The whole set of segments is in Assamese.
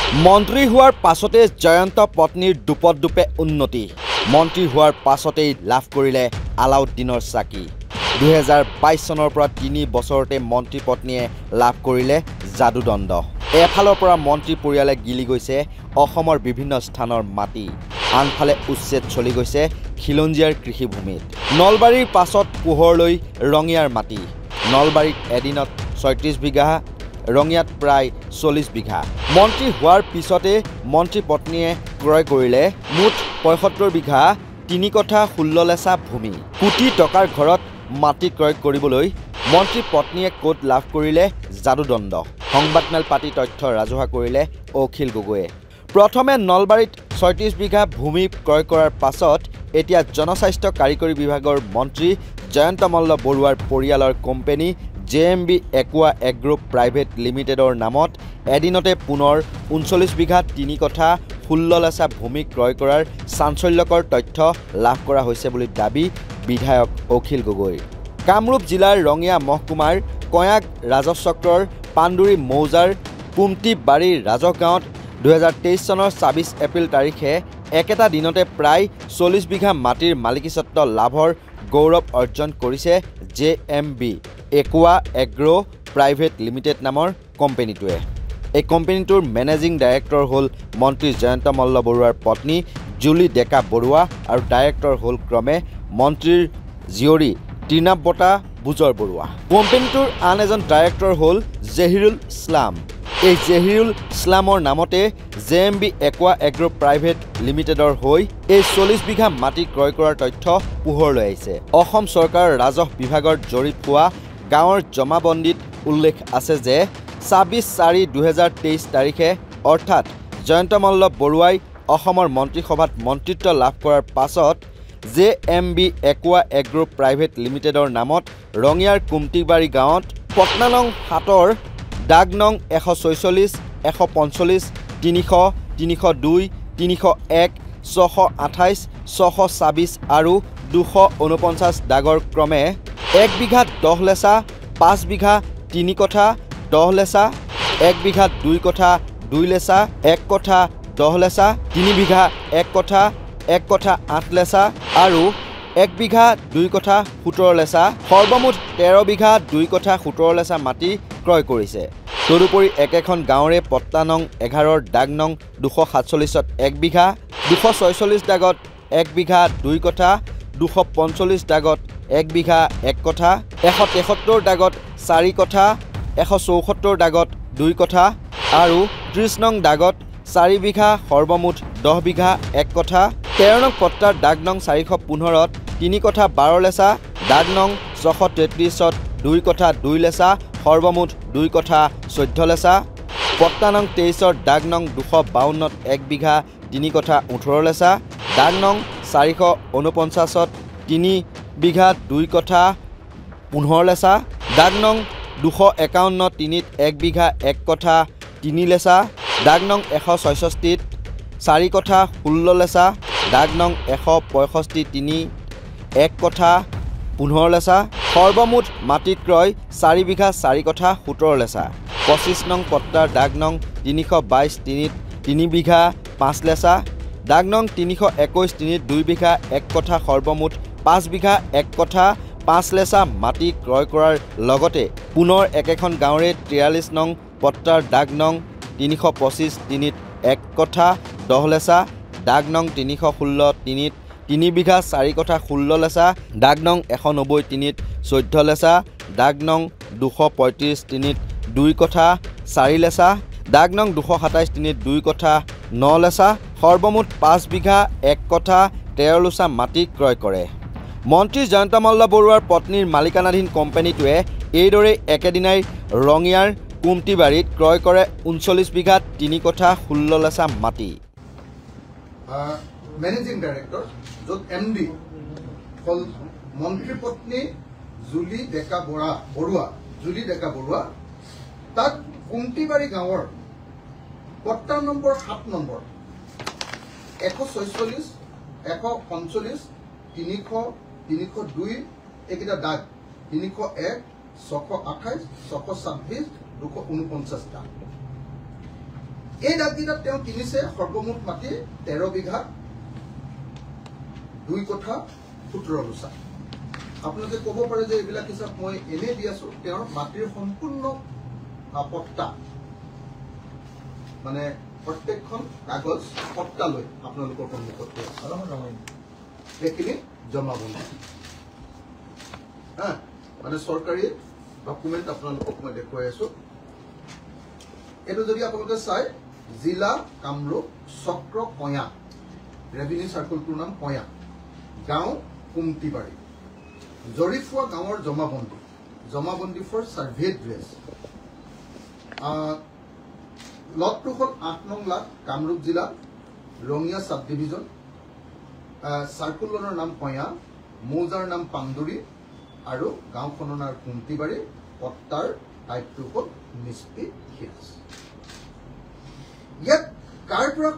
মন্ত্ৰী হোৱাৰ পাছতে জয়ন্ত পত্নীৰ দুপদুপে উন্নতি মন্ত্ৰী হোৱাৰ পাছতেই লাভ কৰিলে আলাউদ্দিনৰ চাকি 2022 চনৰ পৰা 3 বছৰতে মন্ত্ৰী পত্নীয়ে লাভ কৰিলে যাদুদণ্ড এফালৰ পৰা মন্ত্ৰী পৰিয়ালে গিলি গৈছে অসমৰ বিভিন্ন স্থানৰ মাটি আনফালে উচ্ছেদ চলি গৈছে খিলঞ্জিয়াৰ কৃষিভূমিত নলবাৰীৰ পাছত পোহৰলৈ ৰঙিয়াৰ মাটি নলবাৰীত এদিনত 36 বিঘা ৰঙিয়াত প্ৰায় 40 বিঘা মন্ত্ৰী হোৱাৰ পিছতে মন্ত্ৰী পত্নীয়ে ক্ৰয় কৰিলে মুঠ 75 বিঘা 3 কঠা 16 লেচা ভূমি কোটি টকাৰ ঘৰত মাটি ক্ৰয় কৰিবলৈ মন্ত্ৰী পত্নীয়ে কোট লাভ কৰিলে যাদুদণ্ড সংবাদমেল পাতি তথ্য ৰাজহুৱা কৰিলে অখিল গগৈয়ে প্ৰথমে নলবাৰীত 36 বিঘা ভূমি ক্ৰয় কৰাৰ পাছত এতিয়া জনস্বাস্থ্য কাৰিকৰী বিভাগৰ মন্ত্ৰী জয়ন্ত মল্ল বৰুৱাৰ পৰিয়ালৰ company JMB Aqua Agro Private Limitedৰ নামত এদিনতে পুনৰ 39 বিঘা 3 কঠা 16 লেচা ভূমি ক্ৰয় কৰাৰ চাঞ্চল্যকৰ তথ্য লাভ কৰা হৈছে বুলি দাবী বিধায়ক অখিল গগৈ কামৰূপ জিলাৰ ৰঙিয়া মহকুমাৰ কয়াক ৰাজচক্ৰৰ পাণ্ডুৰী মৌজাৰ কুমটি বাৰীৰ ৰাজগাঁৱত 2023 চনৰ 26 এপ্ৰিল তাৰিখে একেটা দিনতে প্ৰায় 40 বিঘা মাটিৰ মালিকীস্বত্ব লাভৰ গৌৰৱ অৰ্জন কৰিছে JMB Aqua Agro Private Limited নামৰ কোম্পানীটোৱে এই কোম্পানীটোৰ মেনেজিং ডাইৰেক্টৰ হ'ল মন্ত্ৰী জয়ন্ত মল্ল বৰুৱাৰ পত্নী জুলি ডেকা বৰুৱা আৰু ডাইৰেক্টৰ হ'ল ক্ৰমে মন্ত্ৰীৰ জীয়ৰী তৃণাৱতা বুজৰ বৰুৱা কোম্পানীটোৰ আন এজন ডাইৰেক্টৰ হ'ল জহিৰুল ইছলাম এই জহিৰুল ইছলামৰ নামতে JMB Aqua Agro Private Limitedৰ হৈ এই 40 বিঘা মাটি ক্ৰয় কৰাৰ তথ্য পোহৰলৈ আহিছে অসম চৰকাৰৰ ৰাজহ বিভাগৰ জৰীপ হোৱা গাঁৱৰ জমাবন্দীত উল্লেখ আছে যে 26/4/2023 তাৰিখে অৰ্থাৎ জয়ন্ত মল্ল বৰুৱাই অসমৰ মন্ত্ৰীসভাত মন্ত্ৰিত্ব লাভ কৰাৰ পাছত JMB Aqua Agro Private Limitedৰ নামত ৰঙিয়াৰ কুমটিবাৰী গাঁৱত পটনানং 7ৰ দাগ নং 146 145 300 302 301 628 626 আৰু 249 দাগৰ ক্ৰমে 1 বিঘা 10 লেচা 5 বিঘা 3 কঠা 10 লেচা 1 বিঘা 2 কঠা 2 লেচা 1 কঠা 10 লেচা 3 বিঘা 1 কঠা 8 লেচা আৰু 1 বিঘা 2 কঠা 17 লেচা সৰ্বমুঠ 13 বিঘা 2 কঠা 17 লেচা মাটি ক্ৰয় কৰিছে তদুপৰি একেখন গাঁৱৰে পট্টা নং 11ৰ দাগ নং 247ত 1 বিঘা 246 দাগত 1 বিঘা 2 কঠা 245 দাগত 1 বিঘা 1 কঠা 173 দাগত 4 কঠা 174 দাগত 2 কঠা আৰু 30 নং দাগত 4 বিঘা সৰ্বমুঠ 10 বিঘা 1 কঠা 13 নং পট্টাৰ দাগ নং 415ত 3 কঠা 12 লেচা দাগ নং 633ত 2 কঠা 2 লেচা সৰ্বমুঠ 2 কঠা 14 লেচা পট্টা নং 23ৰ দাগ নং 252ত 1 বিঘা 3 কঠা 18 লেচা দাগ নং 449ত 3 বিঘা 2 কঠা 15 লেচা দাগ নং 251ত 3ত 1 বিঘা 1 কঠা 3 লেচা দাগ নং 166ত 4 কঠা 16 লেচা দাগ নং 165 3 1 কঠা 15 লেচা সৰ্বমুঠ মাটি ক্ৰয় 4 বিঘা 4 কঠা 17 লেচা 25 নং পট্টাৰ দাগ নং 322 3ত 3 বিঘা 5 লেচা দাগ নং 321 3ত 2 বিঘা 1 কঠা সৰ্বমুঠ 5 বিঘা 1 কঠা 5 লেচা মাটি ক্ৰয় কৰাৰ লগতে পুনৰ একেখন গাঁৱৰে 43 নং পট্টাৰ দাগ নং 325 3ত 1 কঠা 10 লেচা দাগ নং 316 3ত 3 বিঘা 4 কঠা 16 লেচা দাগ নং 190 3ত 14 লেচা দাগ নং 235 3ত 2 কঠা 4 লেচা দাগ নং 227 3ত 2 কঠা 9 লেচা সৰ্বমুঠ 5 বিঘা 1 কঠা 13 লেচা মাটি ক্ৰয় কৰে মন্ত্ৰী জয়ন্ত মল্ল বৰুৱাৰ পত্নীৰ মালিকানাধীন কোম্পানীটোৱে এইদৰে একেদিনাই ৰঙিয়াৰ কুমটিবাৰীত ক্ৰয় কৰে 39 বিঘা 3 কঠা 16 লেচা মাটি মেনেজিং ডাইৰেক্টৰ য'ত MD হ'ল মন্ত্ৰী পত্নী জুলি ডেকা বৰুৱা তাত কুমটিবাৰী গাঁৱৰ পট্টা নম্বৰ 7 নম্বৰ 146 145 300 302 এইকেইটা দাগ 301 628 626 249 দাগ এই দাগকেইটাত তেওঁ কিনিছে সৰ্বমুঠ মাটি 13 বিঘা 2 কঠা 17 লোচা। আপোনালোকে ক'ব পাৰে যে এইবিলাক হিচাপ মই এনে দি আছো, তেওঁৰ মাটিৰ সম্পূৰ্ণ পট্টা মানে প্ৰত্যেকখন কাগজ পট্টা লৈ আপোনালোকৰ সন্মুখত এইখিনি জমাবন্দী মানে চৰকাৰী ডকুমেণ্ট আপোনালোকক মই দেখুৱাই আছো। এইটো যদি আপোনালোকে চাই জিলা কামৰূপ চক্ৰ কয়া, ৰেভিনিউ চাৰ্কুলটোৰ নাম কয়া, গাঁও কুমটিবাৰী, জৰিফুৱা গাঁৱৰ জমাবন্দী ফৰ চাৰ্ভে ড্ৰেছ। লটটো হ'ল 8 নং লাট, কামৰূপ জিলা, ৰঙিয়া চাব ডিভিজন, চাৰ্কুলৰৰ নাম কয়া, মৌজাৰ নাম পাণ্ডুৰী আৰু গাঁওখনৰ নাম কুমটিবাৰী, পট্টাৰ টাইপটো হ'ল নিষ্পি হিলছ। ইয়াত কাৰ পৰা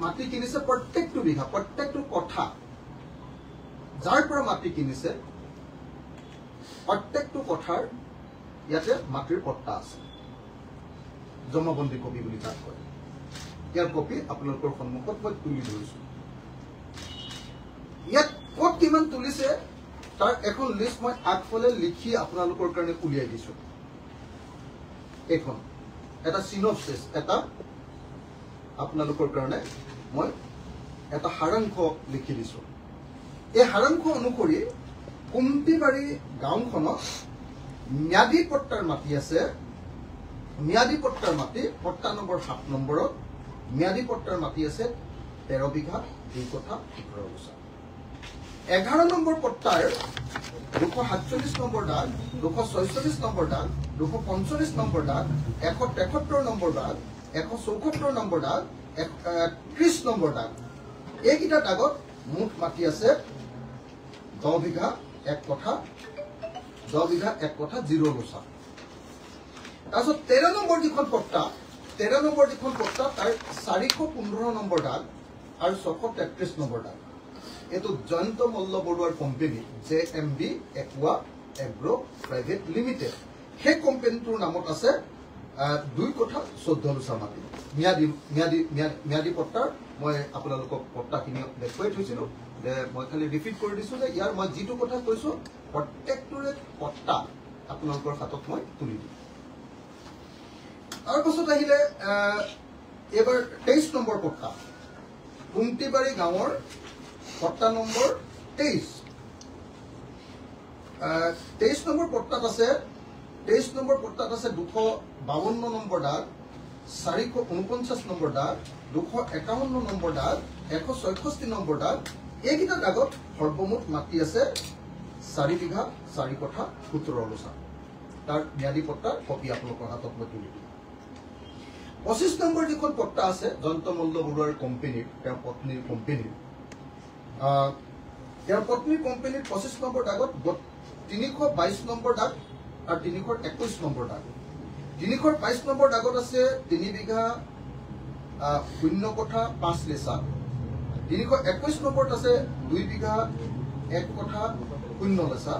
মাটি কিনিছে প্ৰত্যেকটো বিঘা, প্ৰত্যেকটো কঠা যাৰ পৰা মাটি কিনিছে প্ৰত্যেকটো কঠাৰ ইয়াতে মাটিৰ পট্টা আছে, জমাবন্দী কপি বুলি তাক কয়। ইয়াৰ কপি আপোনালোকৰ সন্মুখত মই তুলি ধৰিছো। ইয়াত ক'ত কিমান তুলিছে তাৰ এখন লিষ্ট মই আগফালে লিখি আপোনালোকৰ কাৰণে উলিয়াই দিছো। এইখন এটা সিনপসিস, এটা আপোনালোকৰ কাৰণে মই এটা সাৰাংশ লিখি দিছো। এই সাৰাংশ অনুসৰি কুমটিবাৰী গাঁওখনত ম্যাদী পট্টাৰ মাটি আছে। ম্যাদী পট্টাৰ মাটি পট্টা নম্বৰ 7 নম্বৰত ম্যাদী পট্টাৰ মাটি আছে 13 বিঘা 2 কঠা 17 লোচা। 11 নম্বৰ পট্টাৰ 247 নম্বৰ দাগ, 246 নম্বৰ দাগ, 245 নম্বৰ দাগ, 173 নম্বৰ দাগ, 174 নম্বৰ দাগ, 30 নম্বৰ দাগ, এইকেইটা দাগত মুঠ মাটি আছে 10 বিঘা 1 কঠা 0 লোচা। তাৰপিছত 13 নম্বৰ যিখন পট্টা তাৰ 415 নম্বৰ দাগ আৰু 633 নম্বৰ দাগ। এইটো জয়ন্ত মল্ল বৰুৱাৰ company JMB একুৱা agro private limited. সেই কোম্পানীটোৰ নামত আছে 2 কঠা 14 লোচা মাটি। ম্যাদী পট্টাৰ মই আপোনালোকক পট্টাখিনি দেখুৱাই থৈছিলো, যে মই খালি ৰিপিট কৰি দিছো যে ইয়াৰ মই যিটো কথা কৈছো প্ৰত্যেকটোৰে পট্টা আপোনালোকৰ হাতত মই তুলি দিম। তাৰপাছত আহিলে এবাৰ 23 নম্বৰ পট্টা, কুমটিবাৰী গাঁৱৰ পট্টা নম্বৰ 23। 23 নম্বৰ পট্টাত আছে 252 নম্বৰ দাগ, 449 নম্বৰ দাগ, 251 নম্বৰ দাগ, 166 নম্বৰ দাগ। এইকেইটা দাগত সৰ্বমুঠ মাটি আছে 4 বিঘা 4 কঠা 17 লোচা। তাৰ ম্যাদী পট্টাৰ কপি আপোনালোকৰ হাতত মই তুলি দিম। 25 নম্বৰ যিখন পট্টা আছে জয়ন্ত মল্ল বৰুৱাৰ কোম্পানীৰ, তেওঁৰ পত্নীৰ কোম্পানীৰ, তেওঁৰ পত্নীৰ কোম্পানীৰ 25 নম্বৰ দাগত 322 নম্বৰ দাগ আৰু 321 নম্বৰ দাগ। 322 নম্বৰ দাগত আছে 3 বিঘা 0 কঠা 5 লেচা। 321 নম্বৰত আছে 2 বিঘা 1 কঠা 0 লেচা,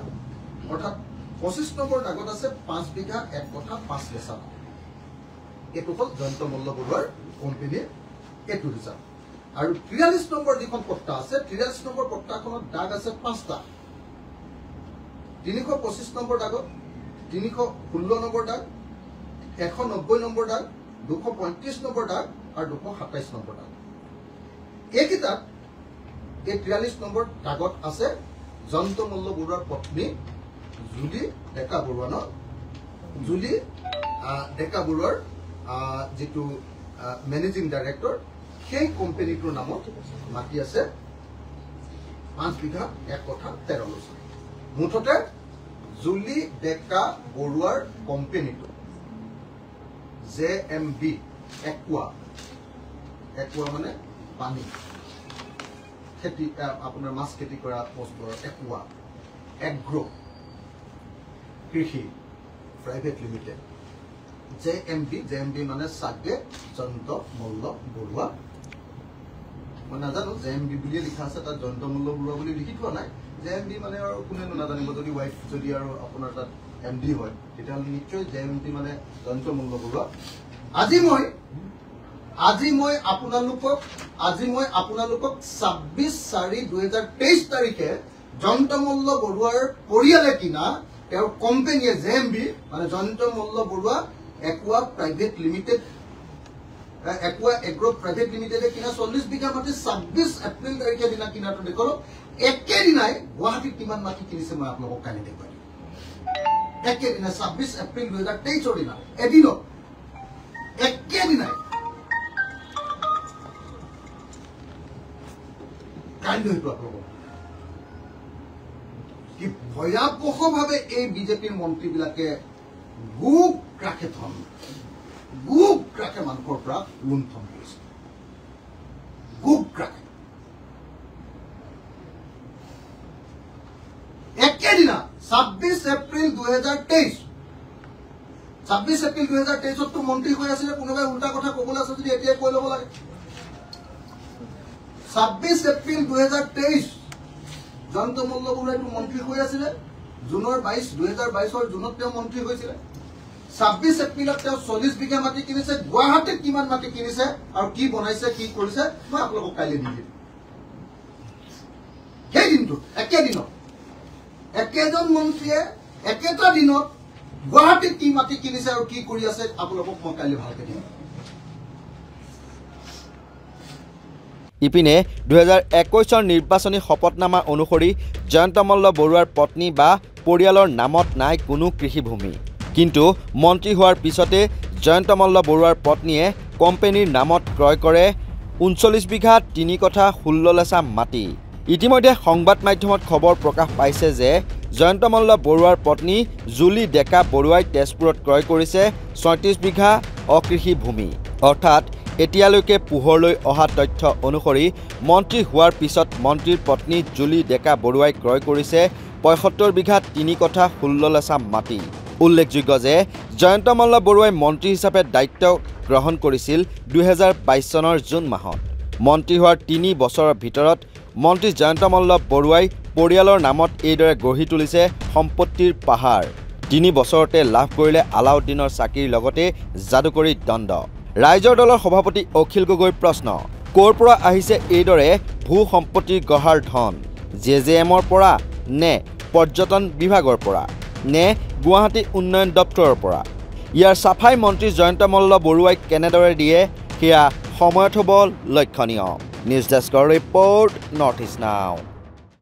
অৰ্থাৎ 25 নম্বৰ দাগত আছে 5 বিঘা 1 কঠা 5 লেচা। এইটো হ'ল জয়ন্ত মল্ল বৰুৱাৰ কোম্পানীৰ এইটো হিচাপ। আৰু 43 নম্বৰ যিখন পট্টা আছে 43 নম্বৰ পট্টাখনত দাগ আছে 5টা। 325 নম্বৰ দাগত 316 নম্বৰ দাগ, 190 নম্বৰ দাগ, 235 নম্বৰ দাগ আৰু 227 নম্বৰ দাগ। এইকেইটাত এই 43 নম্বৰ দাগত আছে জয়ন্ত মল্ল বৰুৱাৰ পত্নী জুলি ডেকা বৰুৱা। জুলি ডেকা বৰুৱাৰ যিটো মেনেজিং ডাইৰেক্টৰ, সেই কোম্পানীটোৰ নামত মাটি আছে 5 বিঘা 1 কঠা 13 লোচা। মুঠতে জুলি ডেকা বৰুৱাৰ কোম্পানীটো JMB একুৱা মানে পানী খেতি, আপোনাৰ মাছ খেতি কৰা বস্তুৰ একুৱা এগ্ৰো কৃষি প্ৰাইভেট লিমিটেড, JMB মানে চাগে জয়ন্ত মল্ল বৰুৱা। মই নাজানো JMB বুলিয়ে লিখা আছে, তাত জয়ন্ত মল্ল বৰুৱা বুলি লিখি থোৱা নাই। JMB মানে আৰু কোনেনো নাজানিব, যদি ৱাইফ যদি আৰু আপোনাৰ তাত MD হয় তেতিয়াহ'লে নিশ্চয় JMB মানে জয়ন্ত মল্ল বৰুৱা। আজি মই আজি মই আপোনালোকক 26/4/2023 তাৰিখে জয়ন্ত মল্ল বৰুৱাৰ পৰিয়ালে কিনা তেওঁৰ কোম্পানীয়ে JMB মানে Jayanta Malla Baruah একুৱা private limited একুৱা agro private লিমিটেডে কিনা 40 বিঘা মাটি 26 এপ্ৰিল তাৰিখে দিনা কিনাটো দেখো একেদিনাই গুৱাহাটীত কিমান মাটি কিনিছে মই আপোনালোকক কালি দেখুৱাই দিম একেদিনাই 26 এপ্ৰিল 2023 দিনা এদিনত একেদিনাই কালি হয়তো আপোনালোকক কি ভয়াবহভাৱে এই বিজেপিৰ মন্ত্ৰীবিলাকে গুপ ৰাখে মানুহৰ পৰা লুণ্ঠন কৰিছে গুপ ৰাখে একেদিনা 26 এপ্ৰিল 2023 তো মন্ত্ৰী হৈ আছিলে কোনোবাই উল্টা কথা ক'বলৈ আছে যদি এতিয়া কৈ ল'ব লাগে 26 এপ্ৰিল 2023 জয়ন্ত মল্ল বৰুৱাইটো মন্ত্ৰী হৈ আছিলে জুনৰ 2022 জুনত তেওঁ মন্ত্ৰী হৈছিলে 26 এপ্ৰিলত তেওঁ 40 বিঘা মাটি কিনিছে গুৱাহাটীত কিমান মাটি কিনিছে আৰু কি বনাইছে কি কৰিছে মই আপোনালোকক কাইলৈ দি দিম সেই দিনটো একেদিনত একেজন মন্ত্ৰীয়ে একেটা দিনত গুৱাহাটীত কি মাটি কিনিছে আৰু কি কৰি আছে আপোনালোকক মই কাইলৈ ভালকৈ দিম ইপিনে 2021 নিৰ্বাচনী শপতনামা অনুসৰি জয়ন্ত মল্ল বৰুৱাৰ পত্নী বা পৰিয়ালৰ নামত নাই কোনো কৃষিভূমি কিন্তু মন্ত্ৰী হোৱাৰ পিছতে জয়ন্ত মল্ল বৰুৱাৰ পত্নীয়ে কোম্পানীৰ নামত ক্ৰয় কৰে 39 বিঘা 3 কঠা 16 লেচা মাটি ইতিমধ্যে সংবাদ মাধ্যমত খবৰ প্ৰকাশ পাইছে যে জয়ন্ত মল্ল বৰুৱাৰ পত্নী জুলি ডেকা বৰুৱাই তেজপুৰত ক্ৰয় কৰিছে 36 বিঘা অকৃষি ভূমি অৰ্থাৎ এতিয়ালৈকে পোহৰলৈ অহা তথ্য অনুসৰি মন্ত্ৰী হোৱাৰ পিছত মন্ত্ৰীৰ পত্নী জুলি ডেকা বৰুৱাই ক্ৰয় কৰিছে 75 বিঘা 3 কঠা 16 লেচা মাটি উল্লেখযোগ্য যে জয়ন্ত মল্ল বৰুৱাই মন্ত্ৰী হিচাপে দায়িত্ব গ্ৰহণ কৰিছিল 2022 চনৰ জুন মাহত মন্ত্ৰী হোৱাৰ 3 বছৰৰ ভিতৰত মন্ত্ৰী জয়ন্ত মল্ল বৰুৱাই পৰিয়ালৰ নামত এইদৰে গঢ়ি তুলিছে সম্পত্তিৰ পাহাৰ 3 বছৰতে লাভ কৰিলে আলাউদ্দিনৰ চাকিৰ লগতে যাদুকৰী দণ্ড ৰাইজৰ দলৰ সভাপতি অখিল গগৈৰ প্ৰশ্ন ক'ৰ পৰা আহিছে এইদৰে ভূ সম্পত্তিৰ গঢ়াৰ ধন জেজেএমৰ পৰা নে পৰ্যটন বিভাগৰ পৰা নে গুৱাহাটী উন্নয়ন দপ্তৰৰ পৰা ইয়াৰ সাফাই মন্ত্ৰী জয়ন্ত মল্ল বৰুৱাই কেনেদৰে দিয়ে সেয়া সময়ত হ'ব লক্ষণীয় নিউজ ডেস্কৰ ৰিপৰ্ট নৰ্থ ইষ্ট নাও